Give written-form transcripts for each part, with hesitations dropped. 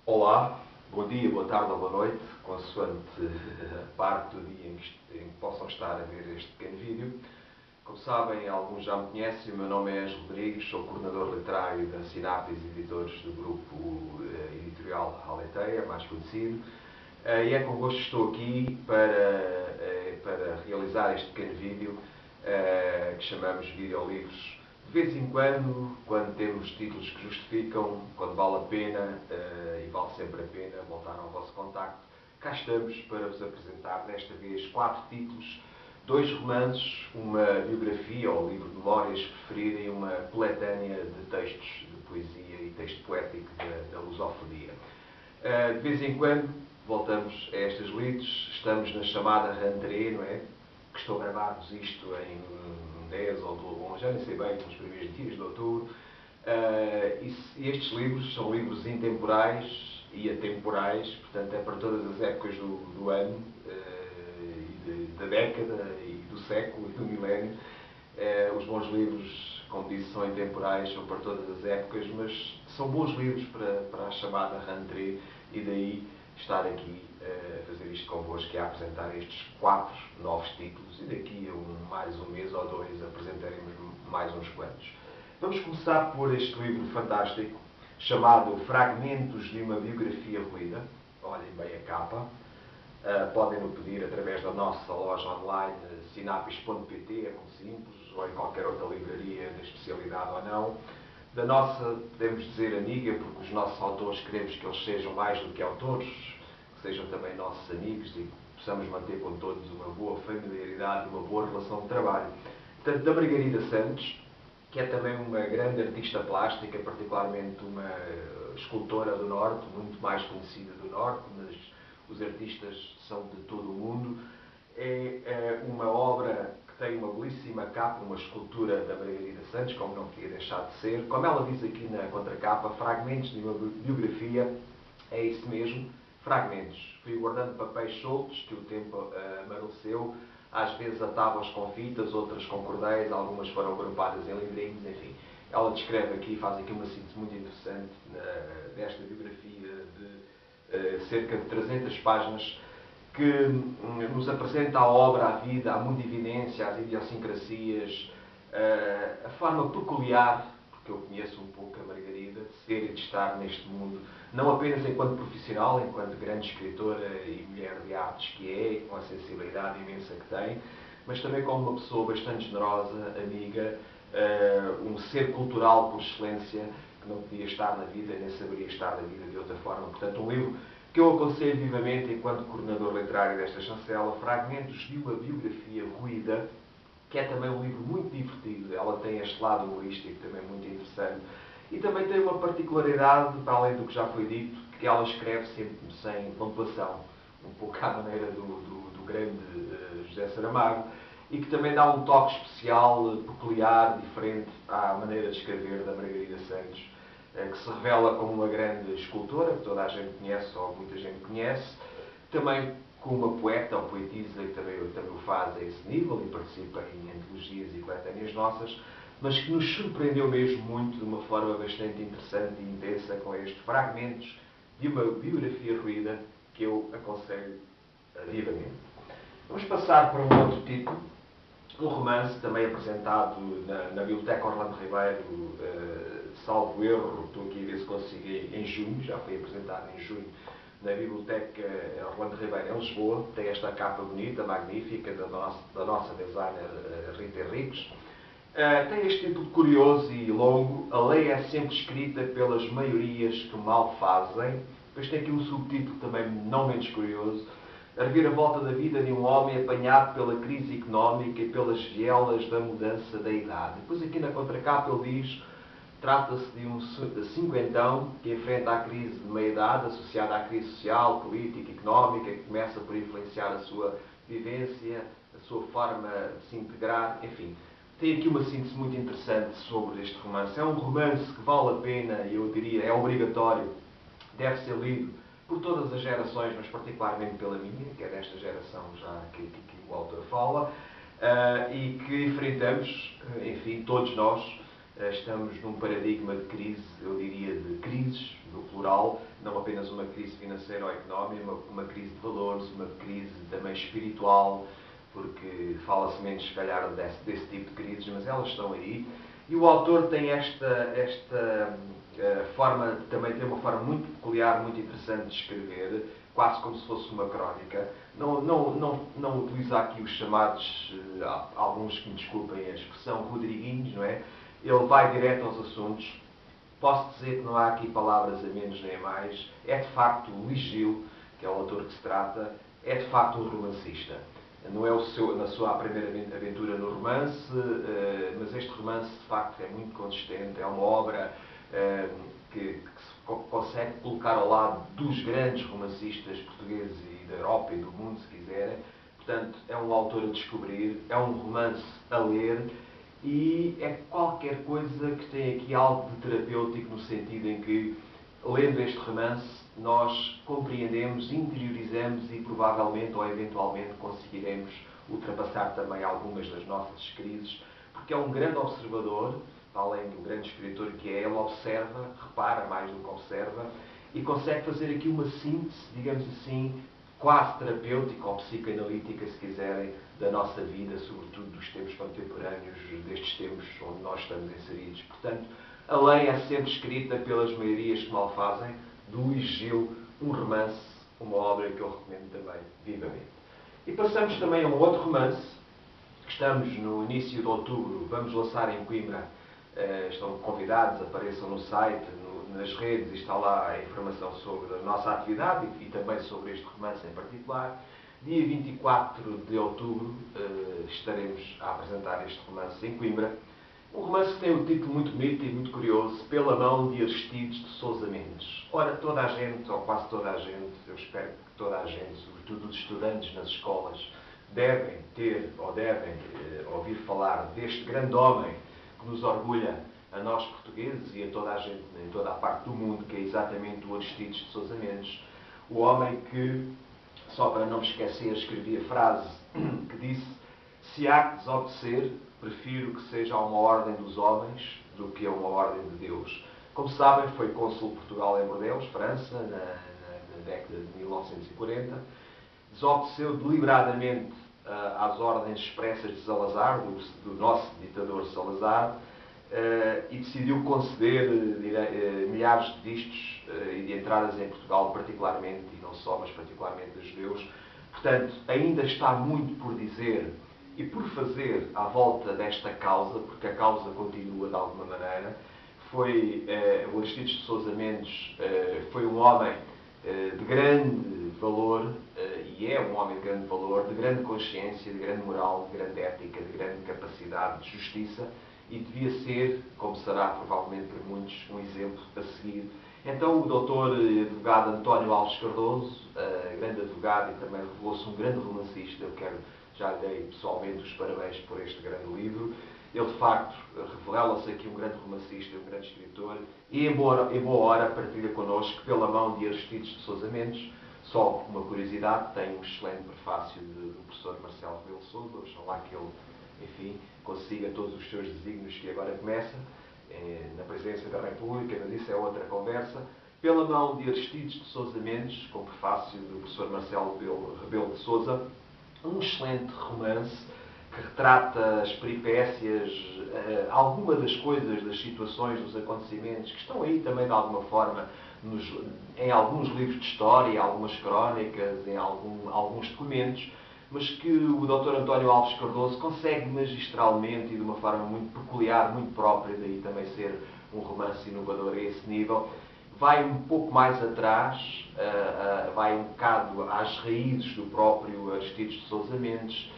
Olá, bom dia, boa tarde ou boa noite, consoante a parte do dia em que possam estar a ver este pequeno vídeo. Como sabem, alguns já me conhecem, o meu nome é Ângelo Rodrigues, sou coordenador literário da Sinapis Editores do grupo editorial Aleteia, mais conhecido, e é convosco que estou aqui para realizar este pequeno vídeo que chamamos Videolivros. De vez em quando temos títulos que justificam, quando vale a pena, e vale sempre a pena, voltar ao vosso contacto, cá estamos para vos apresentar, desta vez, 4 títulos, 2 romances, uma biografia ou livro de memórias, se preferirem, uma coletânea de textos de poesia e texto poético da lusofonia. De vez em quando voltamos a estas lides, estamos na chamada rentrée, não é? Que estou a gravar-vos isto em 10 ou já nem sei bem, nos primeiros dias de outubro. E estes livros são livros intemporais e atemporais, portanto é para todas as épocas do ano, da década e do século e do milénio. Os bons livros, como disse, são intemporais, são para todas as épocas, mas são bons livros para a chamada rentrée, e daí estar aqui a fazer isto convosco e a apresentar estes 4 novos títulos, e daqui a mais um mês ou 2 apresentaremos mais uns quantos. Vamos começar por este livro fantástico chamado Fragmentos de uma Biografia Ruída. Olhem bem a capa. Podem-no pedir através da nossa loja online sinapis.pt, é muito simples, ou em qualquer outra livraria da especialidade ou não. Da nossa, podemos dizer amiga, porque os nossos autores queremos que eles sejam mais do que autores, que sejam também nossos amigos e que possamos manter com todos uma boa familiaridade e uma boa relação de trabalho. Portanto, da Margarida Santos, que é também uma grande artista plástica, particularmente uma escultora do Norte, muito mais conhecida do Norte, mas os artistas são de todo o mundo. É uma obra que tem uma belíssima capa, uma escultura da Margarida Santos, como não podia deixar de ser. Como ela diz aqui na contracapa, fragmentos de uma biografia, é isso mesmo, fragmentos. Fui guardando papéis soltos que o tempo amareleceu, às vezes atava-os com fitas, outras com cordéis, algumas foram agrupadas em livrinhos, enfim. Ela descreve aqui, faz aqui uma síntese muito interessante desta biografia de cerca de 300 páginas, que nos apresenta a obra, a vida, a mundividência, as idiosincrasias, a forma peculiar, porque eu conheço um pouco a Margarida, de ser e de estar neste mundo, não apenas enquanto profissional, enquanto grande escritora e mulher de artes que é, com a sensibilidade imensa que tem, mas também como uma pessoa bastante generosa, amiga, um ser cultural por excelência, que não podia estar na vida, nem saberia estar na vida de outra forma. Portanto, um livro que eu aconselho vivamente, enquanto coordenador literário desta chancela, Fragmentos de uma Biografia Ruída, que é também um livro muito divertido. Ela tem este lado humorístico também muito interessante. E também tem uma particularidade, para além do que já foi dito, que ela escreve sempre sem pontuação, um pouco à maneira do grande José Saramago, e que também dá um toque especial, peculiar, diferente à maneira de escrever da Margarida Santos, que se revela como uma grande escultora, que toda a gente conhece, ou muita gente conhece, também como uma poeta ou poetisa, que também o faz a esse nível e participa em antologias e coletâneas nossas, mas que nos surpreendeu mesmo muito, de uma forma bastante interessante e intensa, com estes fragmentos de uma biografia ruída, que eu aconselho vivamente. Vamos passar para um outro título, um romance também apresentado na Biblioteca Orlando Ribeiro, salvo erro, estou aqui a ver se consigo, em junho, já foi apresentado em junho, na Biblioteca Orlando Ribeiro em Lisboa. Tem esta capa bonita, magnífica, da nossa designer Rita Henriques. Tem este título curioso e longo: A Lei é sempre escrita pelas maiorias que mal fazem. Depois tem aqui um subtítulo também não menos curioso: A reviravolta da vida de um homem apanhado pela crise económica e pelas vielas da mudança da idade. Depois aqui na contracapa ele diz: trata-se de um cinquentão que enfrenta a crise de meia-idade, associada à crise social, política, económica, que começa por influenciar a sua vivência, a sua forma de se integrar, enfim. Tem aqui uma síntese muito interessante sobre este romance. É um romance que vale a pena, e eu diria, é obrigatório, deve ser lido por todas as gerações, mas particularmente pela minha, que é desta geração já que o autor fala, e que enfrentamos, enfim, todos nós, Estamos num paradigma de crise, eu diria de crises, no plural, não apenas uma crise financeira ou económica, uma crise de valores, uma crise também espiritual, porque fala-se menos, se calhar, desse tipo de crises, mas elas estão aí. E o autor tem esta forma, também tem uma forma muito peculiar, muito interessante de escrever, quase como se fosse uma crónica. Não utiliza aqui os chamados, alguns que me desculpem a expressão, rodriguinhos, não é? Ele vai direto aos assuntos. Posso dizer que não há aqui palavras a menos nem a mais. É de facto o Luís Gil, que é o autor que se trata, é de facto um romancista. Não é na sua primeira aventura no romance, mas este romance de facto é muito consistente, é uma obra que se consegue colocar ao lado dos grandes romancistas portugueses e da Europa e do mundo, se quiserem. Portanto, é um autor a descobrir, é um romance a ler e é qualquer coisa que tem aqui algo de terapêutico no sentido em que, lendo este romance, nós compreendemos, interiorizamos e provavelmente ou eventualmente conseguiremos ultrapassar também algumas das nossas crises, porque é um grande observador, além do grande escritor que é, ele observa, repara mais do que observa, e consegue fazer aqui uma síntese, digamos assim, quase terapêutica ou psicoanalítica, se quiserem, da nossa vida, sobretudo dos tempos contemporâneos, destes tempos onde nós estamos inseridos. Portanto, a lei é sempre escrita pelas maiorias que mal fazem, do Luís Gil, um romance, uma obra que eu recomendo também vivamente. E passamos também a um outro romance, que estamos no início de outubro, vamos lançar em Coimbra. Estão convidados, apareçam no site, nas redes, e está lá a informação sobre a nossa atividade e também sobre este romance em particular. Dia 24 de outubro estaremos a apresentar este romance em Coimbra. Um romance que tem um título muito bonito e muito curioso, Pela Mão de Aristides de Sousa Mendes. Ora, toda a gente, ou quase toda a gente, eu espero que toda a gente, sobretudo os estudantes nas escolas, devem ter ou devem ouvir falar deste grande homem que nos orgulha a nós portugueses e a toda a gente em toda a parte do mundo, que é exatamente o Aristides de Sousa Mendes, o homem que, só para não me esquecer, escrevi a frase que disse: se há que desobedecer, prefiro que seja a uma ordem dos homens do que a uma ordem de Deus. Como sabem, foi cônsul de Portugal em Bordeaux, França, na década de 1940. Desobedeceu deliberadamente às ordens expressas de Salazar, do nosso ditador Salazar, e decidiu conceder milhares de vistos e de entradas em Portugal, particularmente, e não só, mas particularmente a judeus. Portanto, ainda está muito por dizer e por fazer à volta desta causa, porque a causa continua de alguma maneira. O Aristides de Sousa Mendes foi um homem de grande valor, e é um homem de grande valor, de grande consciência, de grande moral, de grande ética, de grande capacidade de justiça, e devia ser, como será provavelmente para muitos, um exemplo a seguir. Então o doutor advogado António Alves Cardoso, grande advogado e também revelou-se um grande romancista, eu já lhe dei pessoalmente os parabéns por este grande livro. Ele, de facto, revela-se aqui um grande romancista, um grande escritor, e em boa hora partilha connosco, pela mão de Aristides de Sousa Mendes. Só uma curiosidade, tem um excelente prefácio do professor Marcelo Rebelo de Sousa, oxalá que ele, enfim, consiga todos os seus desígnios que agora começa, na presidência da República, mas isso é outra conversa. Pela mão de Aristides de Sousa Mendes, com prefácio do professor Marcelo Rebelo de Sousa, um excelente romance que retrata as peripécias, alguma das coisas, das situações, dos acontecimentos que estão aí também de alguma forma em alguns livros de história, algumas crónicas, em alguns documentos, mas que o Dr. António Alves Cardoso consegue magistralmente e de uma forma muito peculiar, muito própria, daí também ser um romance inovador a esse nível, vai um pouco mais atrás, vai um bocado às raízes do próprio Aristides de Sousa Mendes,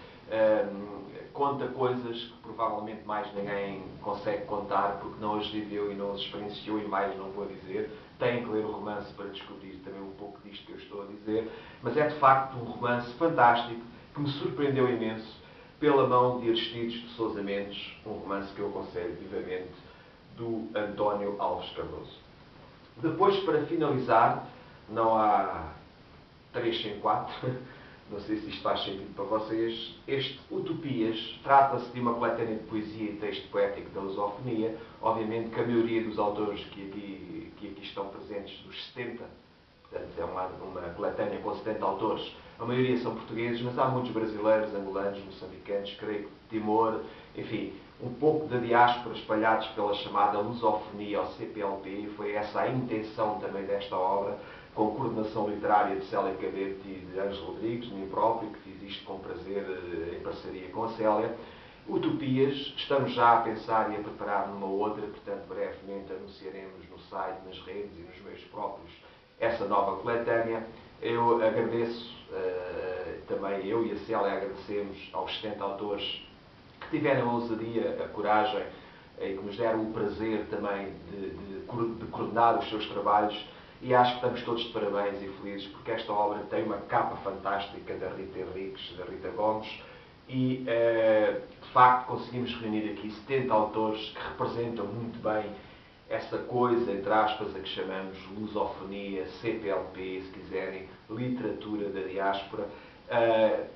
conta coisas que provavelmente mais ninguém consegue contar porque não as viveu e não as experienciou, e mais não vou dizer. Têm que ler o romance para descobrir também um pouco disto que eu estou a dizer, mas é de facto um romance fantástico que me surpreendeu imenso, pela mão de Aristides de Sousa Mendes, um romance que eu aconselho vivamente, do António Alves Cardoso. Depois, para finalizar, não há 3 sem 4, não sei se isto faz sentido para vocês, este Utopias trata-se de uma coletânea de poesia e texto poético da lusofonia. Obviamente que a maioria dos autores que aqui estão presentes, dos 70, portanto é uma coletânea com 70 autores, a maioria são portugueses, mas há muitos brasileiros, angolanos, moçambicanos, creio que de Timor, enfim, um pouco da diáspora espalhados pela chamada lusofonia ou CPLP, e foi essa a intenção também desta obra, com coordenação literária de Célia Cadete e de Ângelo Rodrigues, de mim próprio, que fiz isto com prazer em parceria com a Célia. Utopias, estamos já a pensar e a preparar numa outra, portanto brevemente anunciaremos no site, nas redes e nos meios próprios essa nova coletânea. Eu agradeço, também eu e a Célia agradecemos aos 70 autores que tiveram a ousadia, a coragem e que nos deram o prazer também de coordenar os seus trabalhos, e acho que estamos todos de parabéns e felizes porque esta obra tem uma capa fantástica da Rita Henriques, da Rita Gomes, e de facto conseguimos reunir aqui 70 autores que representam muito bem essa coisa, entre aspas, a que chamamos lusofonia, CPLP, se quiserem, literatura da diáspora. A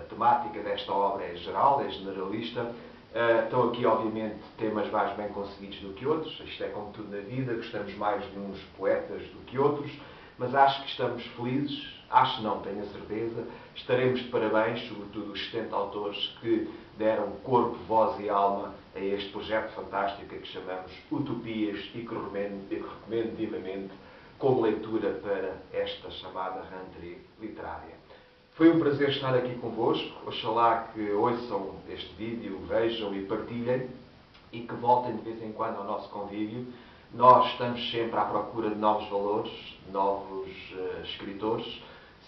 temática desta obra é geral, é generalista. Estão aqui, obviamente, temas mais bem conseguidos do que outros. Isto é como tudo na vida, gostamos mais de uns poetas do que outros, mas acho que estamos felizes, acho não, tenho a certeza, estaremos de parabéns, sobretudo os 70 autores que deram corpo, voz e alma a este projeto fantástico que chamamos Utopias e que recomendo vivamente como leitura para esta chamada rentrée literária. Foi um prazer estar aqui convosco. Oxalá que ouçam este vídeo, vejam e partilhem e que voltem de vez em quando ao nosso convívio. Nós estamos sempre à procura de novos valores, de novos escritores.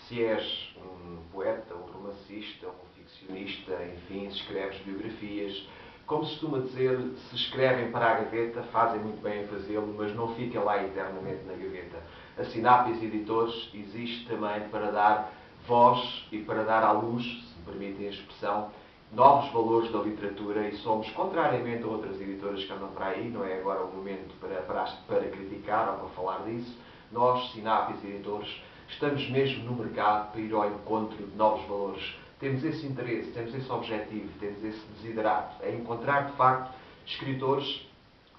Se és um poeta, um romancista, um ficcionista, enfim, se escreves biografias, como se costuma dizer, se escrevem para a gaveta, fazem muito bem em fazê-lo, mas não fiquem lá eternamente na gaveta. A Sinapis Editores existe também para dar voz e para dar à luz, se me permitem a expressão, novos valores da literatura, e somos, contrariamente a outras editoras que andam para aí, não é agora o momento para criticar ou para falar disso, nós, Sinapis Editores, estamos mesmo no mercado para ir ao encontro de novos valores. Temos esse interesse, temos esse objetivo, temos esse desiderato, é encontrar, de facto, escritores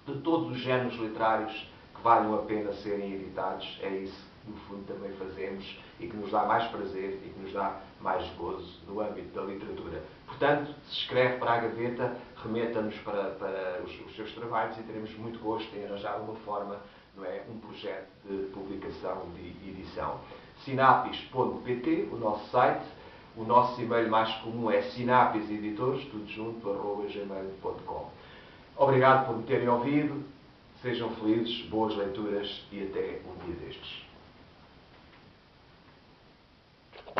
de todos os géneros literários que valham a pena serem editados. É isso que, no fundo, também fazemos e que nos dá mais prazer e que nos dá mais gozo no âmbito da literatura. Portanto, se escreve para a gaveta, remeta-nos para os seus trabalhos e teremos muito gosto em arranjar uma forma, não é, um projeto de publicação, de edição. Sinapis.pt, o nosso site. O nosso e-mail mais comum é sinapiseditores, tudo junto, @gmail.com. Obrigado por me terem ouvido, sejam felizes, boas leituras e até um dia destes.